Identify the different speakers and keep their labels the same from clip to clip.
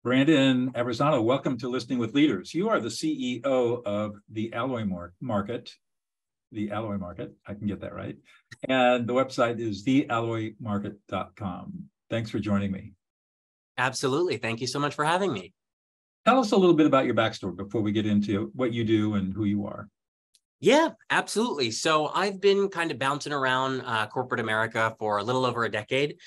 Speaker 1: Brandon Aversano, welcome to Listening with Leaders. You are the CEO of the Alloy Market, I can get that right. And the website is thealloymarket.com. Thanks for joining me.
Speaker 2: Absolutely. Thank you so much for having me.
Speaker 1: Tell us a little bit about your backstory before we get into what you do and who you are.
Speaker 2: Yeah, absolutely. So I've been kind of bouncing around corporate America for a little over a decade.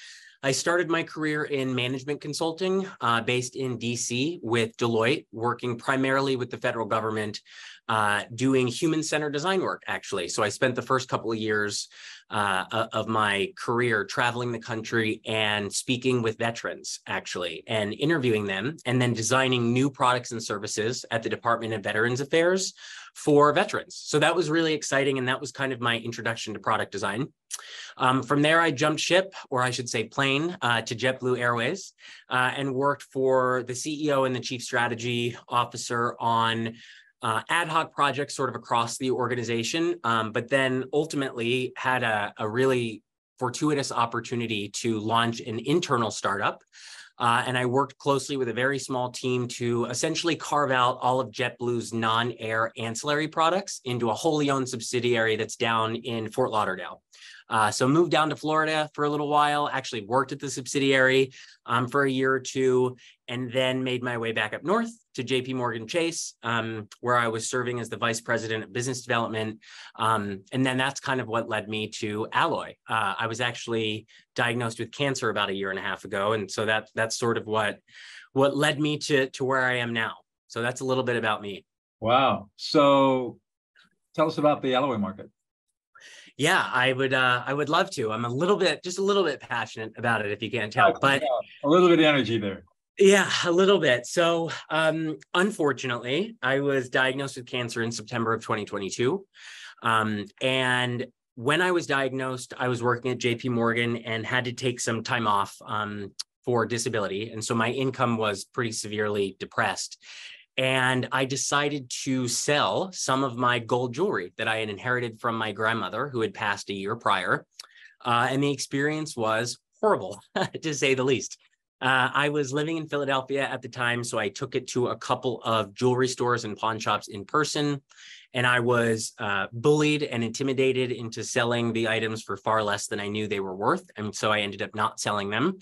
Speaker 2: I started my career in management consulting based in DC with Deloitte, working primarily with the federal government, doing human-centered design work, actually. So I spent the first couple of years of my career traveling the country and speaking with veterans, actually, and interviewing them, and then designing new products and services at the Department of Veterans Affairs for veterans. So that was really exciting, and that was kind of my introduction to product design. From there, I jumped ship, or I should say plane, to JetBlue Airways and worked for the CEO and the chief strategy officer on ad hoc projects sort of across the organization, but then ultimately had a really fortuitous opportunity to launch an internal startup. And I worked closely with a very small team to essentially carve out all of JetBlue's non-air ancillary products into a wholly owned subsidiary that's down in Fort Lauderdale. So moved down to Florida for a little while, actually worked at the subsidiary for a year or two, and then made my way back up north to JP Chase, where I was serving as the vice president of business development. And then that's kind of what led me to Alloy. I was actually diagnosed with cancer about a year and a half ago. And so that's sort of what led me to where I am now. So that's a little bit about me.
Speaker 1: Wow. So tell us about the Alloy Market.
Speaker 2: Yeah, I would love to. I'm just a little bit passionate about it, if you can't tell, but
Speaker 1: a little bit of energy there.
Speaker 2: Yeah, a little bit. So unfortunately, I was diagnosed with cancer in September of 2022. And when I was diagnosed, I was working at JP Morgan and had to take some time off for disability. And so my income was pretty severely depressed. And I decided to sell some of my gold jewelry that I had inherited from my grandmother, who had passed a year prior. And the experience was horrible, to say the least. I was living in Philadelphia at the time, so I took it to a couple of jewelry stores and pawn shops in person, and I was bullied and intimidated into selling the items for far less than I knew they were worth, and so I ended up not selling them.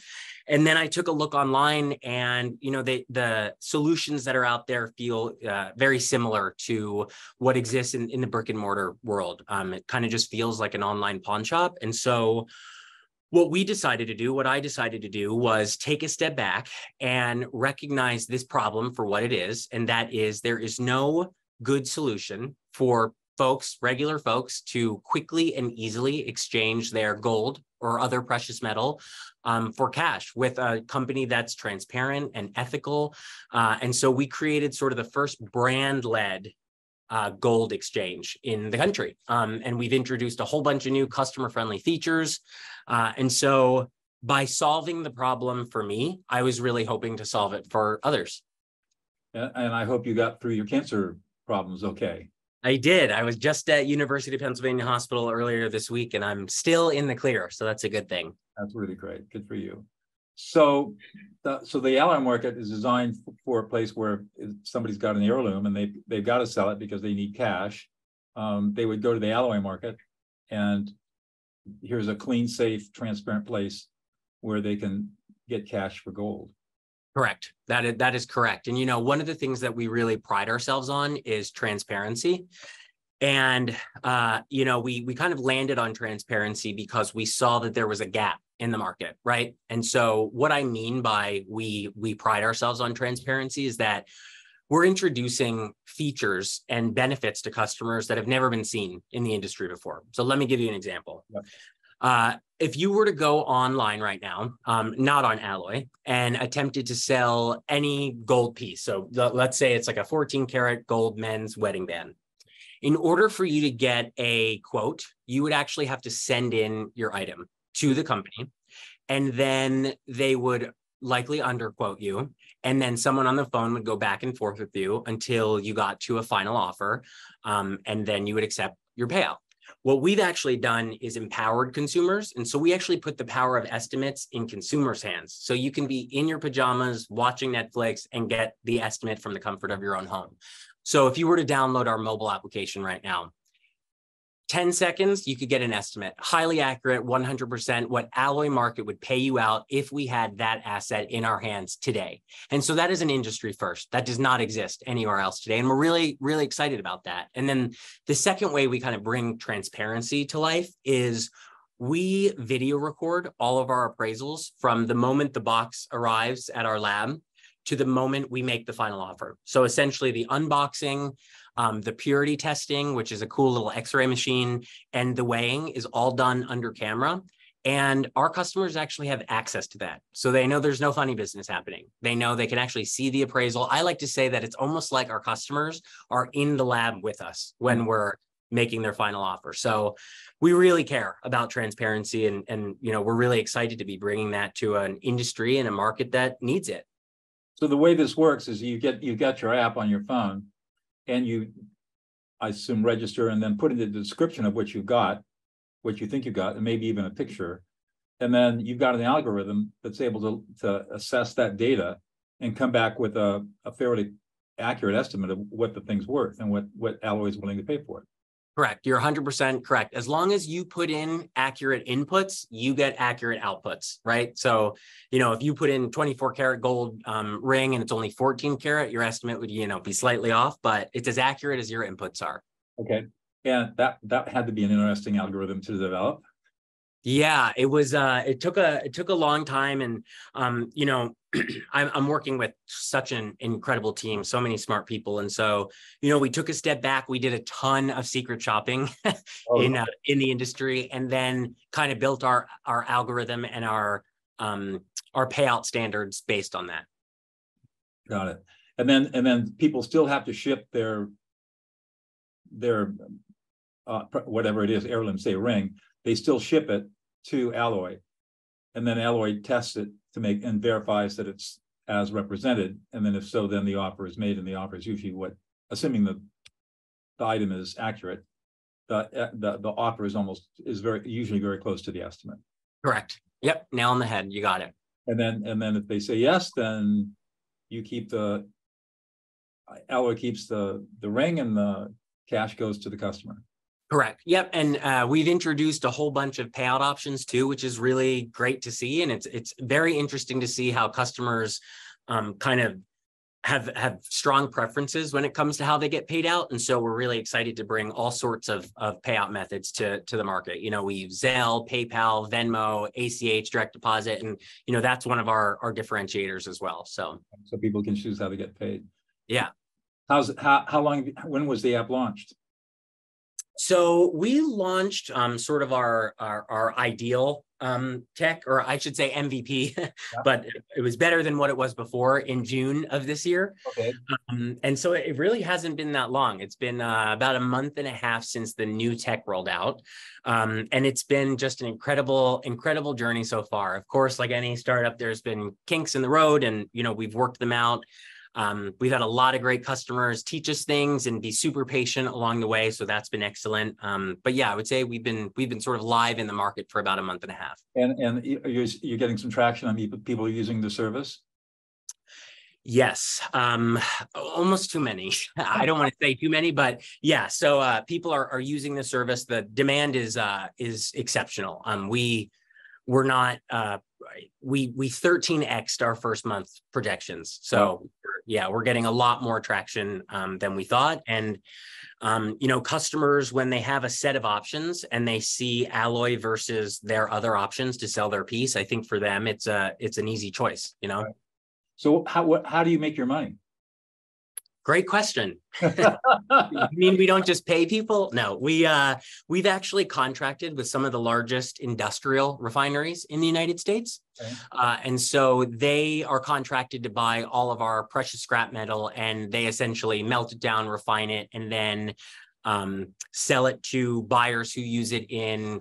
Speaker 2: And then I took a look online, and the solutions that are out there feel very similar to what exists in the brick and mortar world. It kind of just feels like an online pawn shop, and so what I decided to do was take a step back and recognize this problem for what it is. And that is, there is no good solution for regular folks, to quickly and easily exchange their gold or other precious metal for cash with a company that's transparent and ethical. And so we created sort of the first brand-led gold exchange in the country. And we've introduced a whole bunch of new customer-friendly features. And so by solving the problem for me, I was really hoping to solve it for others.
Speaker 1: And I hope you got through your cancer problems okay.
Speaker 2: I did. I was just at University of Pennsylvania Hospital earlier this week, and I'm still in the clear. So that's a good thing.
Speaker 1: That's really great. Good for you. So the Alloy Market is designed for a place where somebody's got an heirloom and they've got to sell it because they need cash. They would go to the Alloy Market, and here's a clean, safe, transparent place where they can get cash for gold.
Speaker 2: Correct. That is correct. And one of the things that we really pride ourselves on is transparency. And we kind of landed on transparency because we saw that there was a gap in the market, right? And so what I mean by we pride ourselves on transparency is that we're introducing features and benefits to customers that have never been seen in the industry before. So let me give you an example. Yep. If you were to go online right now, not on Alloy, and attempted to sell any gold piece, so let's say it's like a 14-karat gold men's wedding band. In order for you to get a quote, you would actually have to send in your item to the company, and then they would likely underquote you, and then someone on the phone would go back and forth with you until you got to a final offer, and then you would accept your payout. What we've actually done is empowered consumers. And so we actually put the power of estimates in consumers' hands. So you can be in your pajamas watching Netflix and get the estimate from the comfort of your own home. So if you were to download our mobile application right now, 10 seconds, you could get an estimate, highly accurate, 100% what Alloy Market would pay you out if we had that asset in our hands today. And so that is an industry first. That does not exist anywhere else today. And we're really, really excited about that. And then the second way we kind of bring transparency to life is we video record all of our appraisals from the moment the box arrives at our lab to the moment we make the final offer. So essentially the unboxing, the purity testing, which is a cool little X-ray machine, and the weighing is all done under camera. And our customers actually have access to that. So they know there's no funny business happening. They know they can actually see the appraisal. I like to say that it's almost like our customers are in the lab with us when we're making their final offer. So we really care about transparency, and you know, we're really excited to be bringing that to an industry and a market that needs it.
Speaker 1: So the way this works is you got your app on your phone, and you, I assume, register and then put in the description of what you got, what you think you got, and maybe even a picture. And then you've got an algorithm that's able to assess that data and come back with a fairly accurate estimate of what the thing's worth and what Alloy is willing to pay for it.
Speaker 2: Correct. You're 100% correct. As long as you put in accurate inputs, you get accurate outputs, right? So, you know, if you put in 24 karat gold ring and it's only 14 karat, your estimate would, you know, be slightly off, but it's as accurate as your inputs are. Okay.
Speaker 1: And that had to be an interesting algorithm to develop.
Speaker 2: Yeah, it was. It took a long time, and you know, I'm working with such an incredible team, so many smart people, and so you know, we took a step back. We did a ton of secret shopping in the industry, and then kind of built our algorithm and our payout standards based on that.
Speaker 1: Got it. And then people still have to ship their whatever it is, heirloom, say ring. They still ship it to Alloy, and then Alloy tests it to make and verifies that it's as represented. And then if so, then the offer is made, and the offer is usually what, assuming the item is accurate, the offer is usually very close to the estimate.
Speaker 2: Correct. Yep. Nail on the head. You got it.
Speaker 1: And then if they say yes, then you keep Alloy keeps the ring, and the cash goes to the customer.
Speaker 2: Correct. Yep. And we've introduced a whole bunch of payout options too, which is really great to see. And it's very interesting to see how customers kind of have strong preferences when it comes to how they get paid out. And so we're really excited to bring all sorts of payout methods to the market. You know, we use Zelle, PayPal, Venmo, ACH, direct deposit. And, you know, that's one of our differentiators as well. So
Speaker 1: people can choose how to get paid.
Speaker 2: Yeah.
Speaker 1: When was the app launched?
Speaker 2: So we launched sort of our ideal tech, or I should say MVP, yeah. But it was better than what it was before in June of this year. Okay. And so it really hasn't been that long. It's been about a month and a half since the new tech rolled out. And it's been just an incredible journey so far. Of course, like any startup, there's been kinks in the road, and, you know, we've worked them out. We've had a lot of great customers teach us things and be super patient along the way. So that's been excellent. But yeah, I would say we've been sort of live in the market for about a month and a half.
Speaker 1: And you're getting some traction on people using the service?
Speaker 2: Yes, almost too many. I don't want to say too many, but yeah. So people are using the service. The demand is exceptional. We're not, we 13x'd our first month projections. So yeah, we're getting a lot more traction than we thought. And, you know, customers, when they have a set of options and they see Alloy versus their other options to sell their piece, I think for them, it's an easy choice, you know? Right.
Speaker 1: So how do you make your money?
Speaker 2: Great question. You mean we don't just pay people? No, we've actually contracted with some of the largest industrial refineries in the United States. Okay. And so they are contracted to buy all of our precious scrap metal, and they essentially melt it down, refine it, and then sell it to buyers who use it in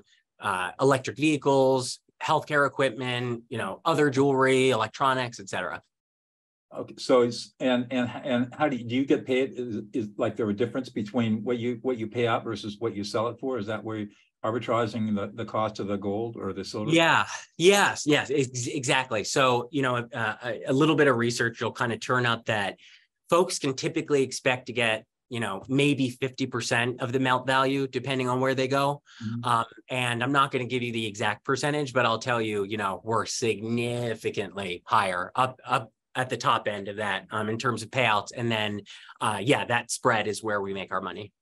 Speaker 2: electric vehicles, healthcare equipment, you know, other jewelry, electronics, et cetera.
Speaker 1: Okay, so and how do you get paid? Is like there a difference between what you pay out versus what you sell it for? Is that where you're arbitraging the cost of the gold or the silver?
Speaker 2: Yeah, yes, exactly. So, a little bit of research will kind of turn up that folks can typically expect to get, maybe 50% of the melt value, depending on where they go.
Speaker 1: Mm-hmm.
Speaker 2: And I'm not going to give you the exact percentage, but I'll tell you, we're significantly higher up at the top end of that in terms of payouts. And then, that spread is where we make our money.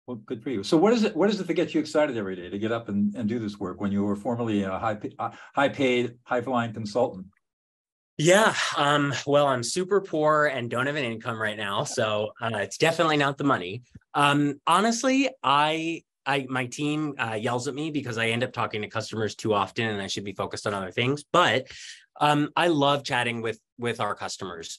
Speaker 1: Well, good for you. So what is it that gets you excited every day to get up and do this work when you were formerly a high paid, high flying consultant?
Speaker 2: Yeah, well, I'm super poor and don't have an income right now, so it's definitely not the money. Honestly, my team yells at me because I end up talking to customers too often and I should be focused on other things. But I love chatting with our customers.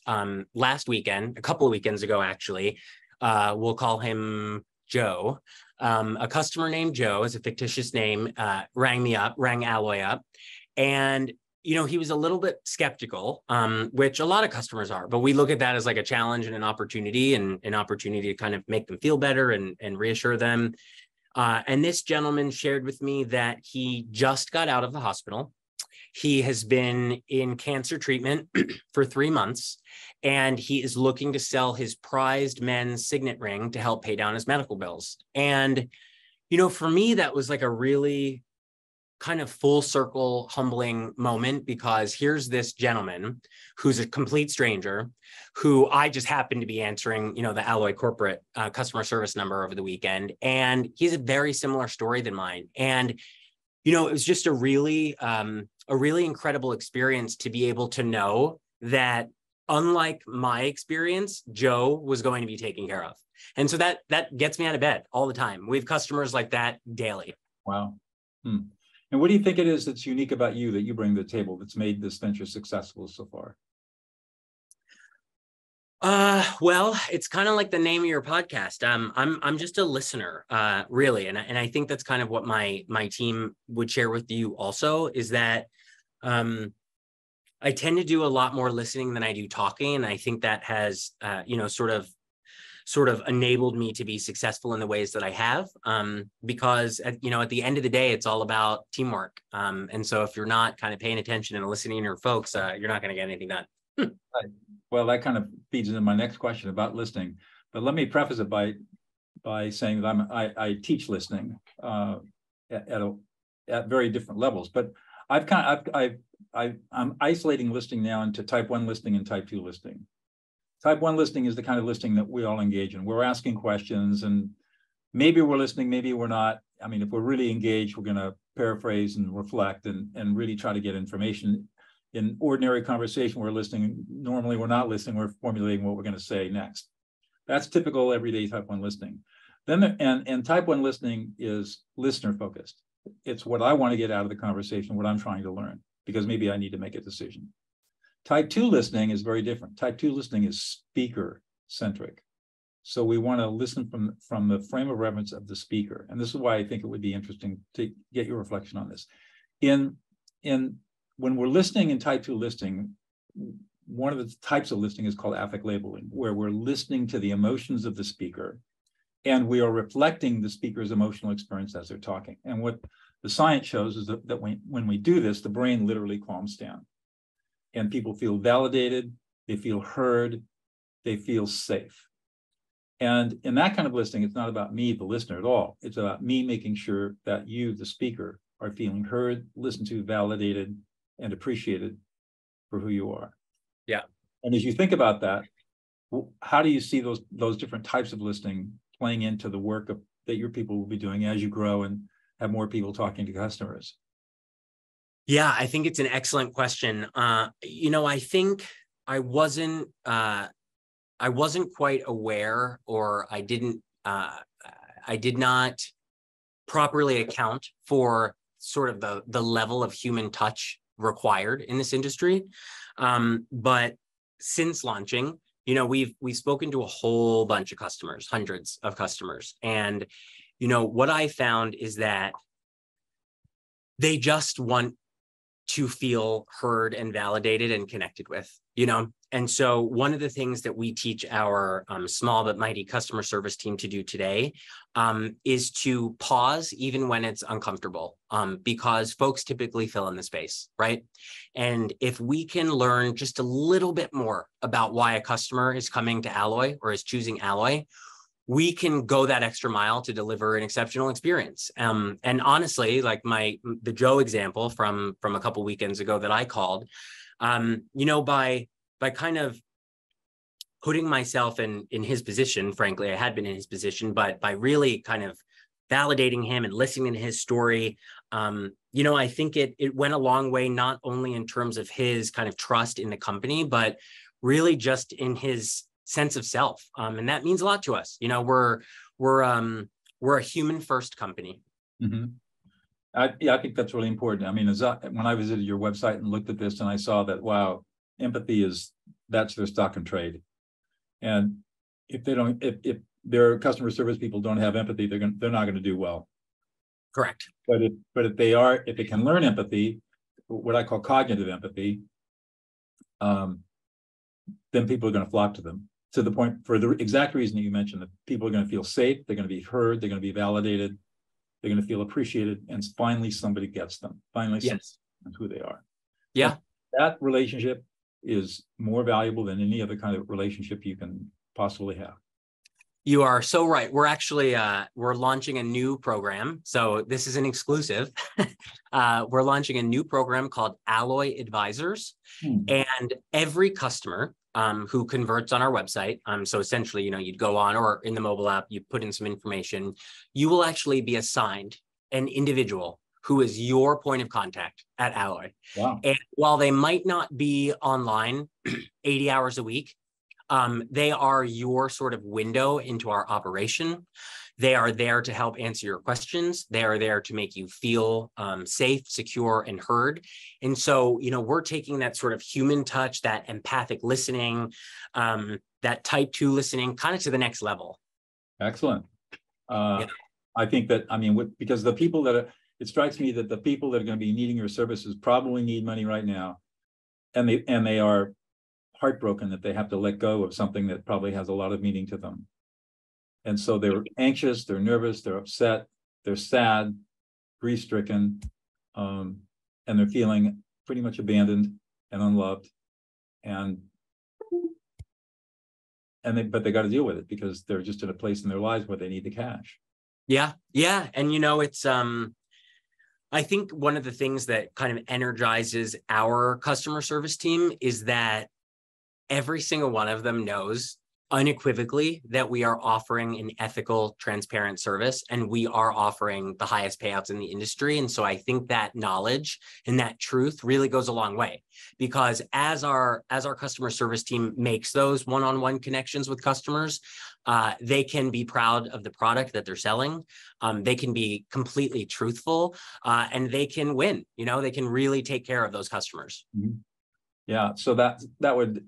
Speaker 2: Last weekend, a couple of weekends ago, actually, we'll call him Joe. A customer named Joe is a fictitious name, rang Alloy up, and he was a little bit skeptical, which a lot of customers are, but we look at that as like a challenge and an opportunity to kind of make them feel better and reassure them. And this gentleman shared with me that he just got out of the hospital. He has been in cancer treatment for 3 months, and he is looking to sell his prized men's signet ring to help pay down his medical bills. And, for me, that was like a really kind of full circle humbling moment, because here's this gentleman who's a complete stranger who I just happened to be answering, the Alloy corporate customer service number over the weekend. And he's a very similar story than mine. And, it was just a really incredible experience to be able to know that, unlike my experience, Joe was going to be taken care of. And so that gets me out of bed all the time. We have customers like that daily.
Speaker 1: Wow. And what do you think it is that's unique about you that you bring to the table that's made this venture successful so far?
Speaker 2: Well, it's kind of like the name of your podcast. I'm just a listener, really. And I think that's kind of what my team would share with you also, is that, I tend to do a lot more listening than I do talking. And I think that has, sort of enabled me to be successful in the ways that I have, because at the end of the day, it's all about teamwork. And so if you're not kind of paying attention and listening to your folks, you're not going to get anything done.
Speaker 1: Right. Well, that kind of feeds into my next question about listening. But let me preface it by saying that I teach listening at very different levels. But I'm isolating listening now into type 1 listening and type 2 listening. Type 1 listening is the kind of listening that we all engage in. We're asking questions, and maybe we're listening, maybe we're not. I mean, if we're really engaged, we're going to paraphrase and reflect and really try to get information. In ordinary conversation, we're listening. Normally, we're not listening. We're formulating what we're going to say next. That's typical everyday type 1 listening. Then, and type 1 listening is listener focused. It's what I want to get out of the conversation, what I'm trying to learn, because maybe I need to make a decision. Type 2 listening is very different. Type 2 listening is speaker centric. So we want to listen from the frame of reference of the speaker. And this is why I think it would be interesting to get your reflection on this. When we're listening in type 2 listening, one of the types of listening is called affect labeling, where we're listening to the emotions of the speaker and we are reflecting the speaker's emotional experience as they're talking. And what the science shows is that when we do this, the brain literally calms down and people feel validated, they feel heard, they feel safe. And in that kind of listening, it's not about me, the listener, at all. It's about me making sure that you, the speaker, are feeling heard, listened to, validated, and appreciated for who you are.
Speaker 2: Yeah.
Speaker 1: And as you think about that, how do you see those different types of listening playing into the work that your people will be doing as you grow and have more people talking to customers?
Speaker 2: Yeah, I think it's an excellent question. I think I wasn't quite aware, or I did not properly account for sort of the level of human touch required in this industry. But since launching, we've spoken to a whole bunch of customers, hundreds of customers. And, what I found is that they just want to feel heard and validated and connected with, you know? And so one of the things that we teach our small but mighty customer service team to do today is to pause even when it's uncomfortable, because folks typically fill in the space, right? And if we can learn just a little bit more about why a customer is coming to Alloy or is choosing Alloy, we can go that extra mile to deliver an exceptional experience. And honestly, like the Joe example from a couple weekends ago that I called, you know, by kind of putting myself in his position, frankly, I had been in his position, but by really kind of validating him and listening to his story, you know, I think it went a long way, not only in terms of his kind of trust in the company, but really just in his sense of self. And that means a lot to us. You know, we're a human first company.
Speaker 1: Mm-hmm. Yeah, I think that's really important. I mean, when I visited your website and looked at this and I saw that, wow, empathy that's their stock and trade. And if their customer service people don't have empathy, they're not going to do well.
Speaker 2: Correct.
Speaker 1: But if they can learn empathy, what I call cognitive empathy, then people are going to flock to them. To the point, for the exact reason that you mentioned, that people are going to feel safe, they're going to be heard, they're going to be validated, they're going to feel appreciated, and finally somebody gets them. Finally,
Speaker 2: yes,
Speaker 1: somebody knows who they are.
Speaker 2: Yeah,
Speaker 1: that relationship is more valuable than any other kind of relationship you can possibly have.
Speaker 2: You are so right. We're actually we're launching a new program. So this is an exclusive. We're launching a new program called Alloy Advisors, and every customer who converts on our website. So essentially, you know, you'd go on or in the mobile app, you put in some information, you will actually be assigned an individual who is your point of contact at Alloy.
Speaker 1: Wow.
Speaker 2: And while they might not be online 80 hours a week, they are your sort of window into our operation. They are there to help answer your questions. They are there to make you feel safe, secure, and heard. And so, you know, we're taking that sort of human touch, that empathic listening, that type 2 listening kind of to the next level.
Speaker 1: Excellent.
Speaker 2: Yeah.
Speaker 1: I think that, I mean, because the people it strikes me that the people that are going to be needing your services probably need money right now. And they are heartbroken that they have to let go of something that probably has a lot of meaning to them. And so they're anxious, they're nervous, they're upset, they're sad, grief-stricken, and they're feeling pretty much abandoned and unloved. But they got to deal with it because they're just in a place in their lives where they need the cash.
Speaker 2: Yeah. Yeah. And, you know, it's, I think one of the things that kind of energizes our customer service team is that every single one of them knows unequivocally that we are offering an ethical, transparent service, and we are offering the highest payouts in the industry. And so I think that knowledge and that truth really goes a long way, because as our customer service team makes those one-on-one connections with customers, they can be proud of the product that they're selling. They can be completely truthful, and they can win. You know, they can really take care of those customers.
Speaker 1: Mm-hmm. Yeah. So that would.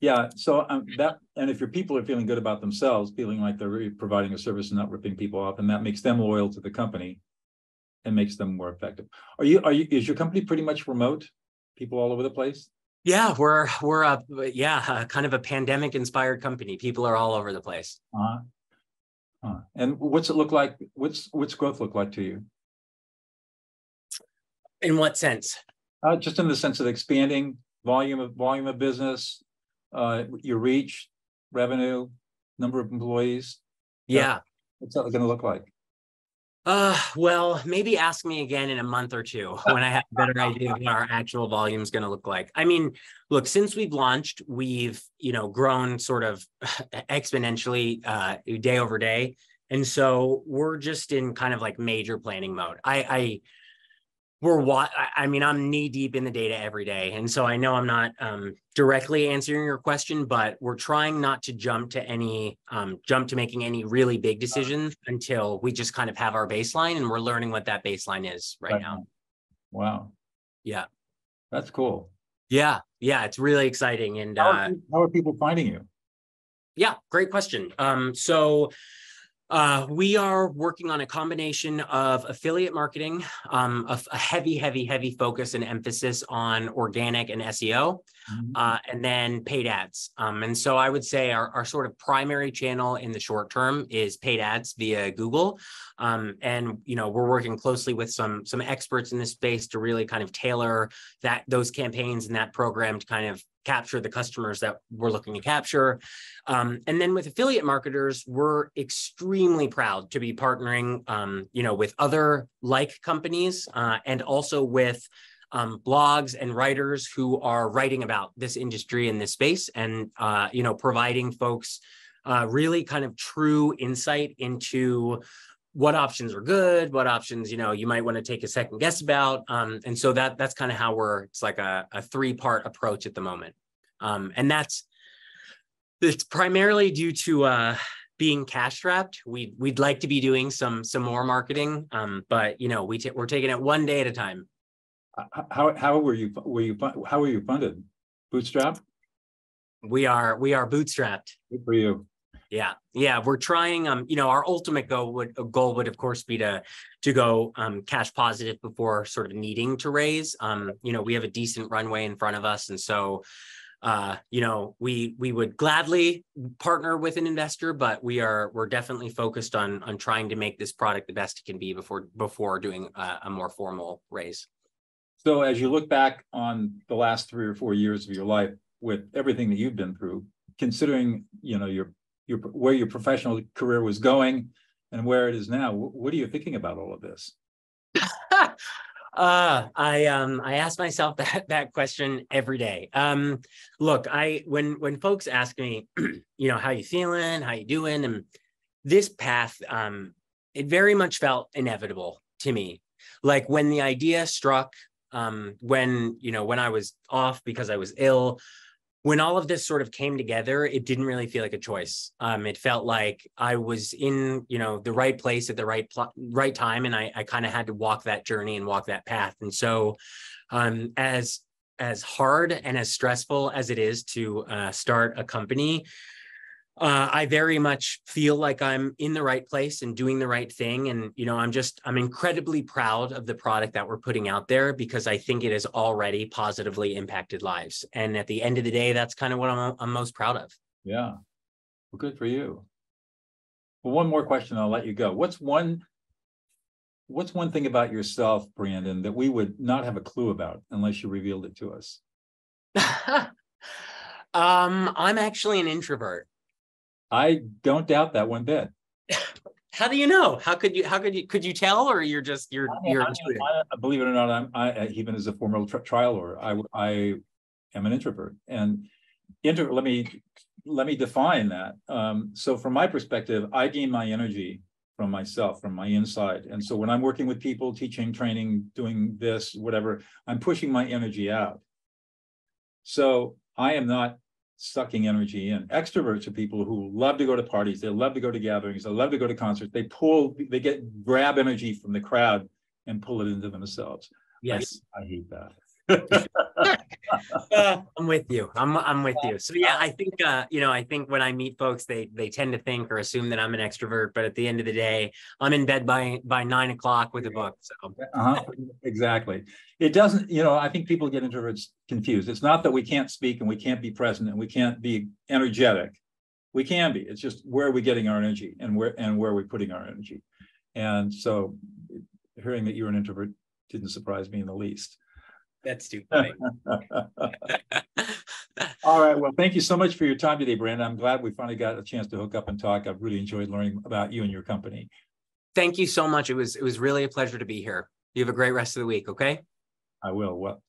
Speaker 1: Yeah, so and if your people are feeling good about themselves, feeling like they're really providing a service and not ripping people off, and that makes them loyal to the company and makes them more effective. Is your company pretty much remote? People all over the place?
Speaker 2: Yeah, we're kind of a pandemic inspired company. People are all over the place.
Speaker 1: And what's it look like? What's growth look like to you?
Speaker 2: In what sense?
Speaker 1: Just in the sense of expanding volume of business. Your reach, revenue, number of employees.
Speaker 2: Yeah.
Speaker 1: What's that going to look like?
Speaker 2: Well, maybe ask me again in a month or two when I have a better idea of what our actual volume is going to look like. I mean, look, since we've launched, we've, you know, grown sort of exponentially day over day. And so we're just in kind of like major planning mode. I'm knee deep in the data every day. And so I know I'm not directly answering your question, but we're trying not to jump to making any really big decisions until we just kind of have our baseline, and we're learning what that baseline is right now.
Speaker 1: Wow.
Speaker 2: Yeah.
Speaker 1: That's cool.
Speaker 2: Yeah. Yeah. It's really exciting. And
Speaker 1: how are people finding you?
Speaker 2: Yeah, great question. So We are working on a combination of affiliate marketing, a heavy focus and emphasis on organic and SEO, and then paid ads. And so I would say our sort of primary channel in the short term is paid ads via Google. And, you know, we're working closely with some experts in this space to really kind of tailor those campaigns and that program to kind of capture the customers that we're looking to capture. And then with affiliate marketers, we're extremely proud to be partnering, you know, with other like companies and also with blogs and writers who are writing about this industry and this space and, you know, providing folks really kind of true insight into what options are good, what options, you know, you might want to take a second guess about. And so that's kind of how it's like a 3-part approach at the moment. And it's primarily due to being cash strapped. We'd like to be doing some more marketing, but you know, we're taking it one day at a time.
Speaker 1: How were you funded? Bootstrap?
Speaker 2: We are bootstrapped.
Speaker 1: Good for you.
Speaker 2: Yeah, we're trying. You know, our ultimate goal would of course be to go cash positive before sort of needing to raise. You know, we have a decent runway in front of us, and so you know, we would gladly partner with an investor, but we're definitely focused on trying to make this product the best it can be before doing a more formal raise.
Speaker 1: So as you look back on the last 3 or 4 years of your life with everything that you've been through, considering, you know, where your professional career was going and where it is now, what are you thinking about all of this?
Speaker 2: I ask myself that question every day. Look, when folks ask me, you know, how you feeling, how you doing, and this path, it very much felt inevitable to me. Like when the idea struck, when I was off because I was ill, when all of this sort of came together, it didn't really feel like a choice. It felt like I was in, you know, the right place at the right time, and I kind of had to walk that journey and walk that path. And so, as hard and as stressful as it is to start a company, I very much feel like I'm in the right place and doing the right thing. And, you know, I'm incredibly proud of the product that we're putting out there because I think it has already positively impacted lives. And at the end of the day, that's kind of what I'm most proud of.
Speaker 1: Yeah. Well, good for you. Well, one more question, I'll let you go. What's one thing about yourself, Brandon, that we would not have a clue about unless you revealed it to us?
Speaker 2: I'm actually an introvert.
Speaker 1: I don't doubt that one bit.
Speaker 2: How do you know? Could you tell, or you're
Speaker 1: believe it or not, I even as a former trial lawyer, I am an introvert, and let me define that. So from my perspective, I gain my energy from myself, from my inside. And so when I'm working with people, teaching, training, doing this, whatever, I'm pushing my energy out. So I am not sucking energy in. Extroverts are people who love to go to parties, they love to go to gatherings, they love to go to concerts, they grab energy from the crowd and pull it into themselves.
Speaker 2: Yes.
Speaker 1: I hate that.
Speaker 2: I'm with you. I'm with you. So yeah, I think I think when I meet folks, they tend to think or assume that I'm an extrovert, but at the end of the day, I'm in bed by 9 o'clock with a book. So
Speaker 1: exactly. It doesn't, I think people get introverts confused. It's not that we can't speak and we can't be present and we can't be energetic. We can be. It's just where are we getting our energy and where are we putting our energy. And so hearing that you're an introvert didn't surprise me in the least.
Speaker 2: That's too funny.
Speaker 1: All right. Well, thank you so much for your time today, Brandon. I'm glad we finally got a chance to hook up and talk. I've really enjoyed learning about you and your company.
Speaker 2: Thank you so much. It was really a pleasure to be here. You have a great rest of the week. Okay.
Speaker 1: I will. Well.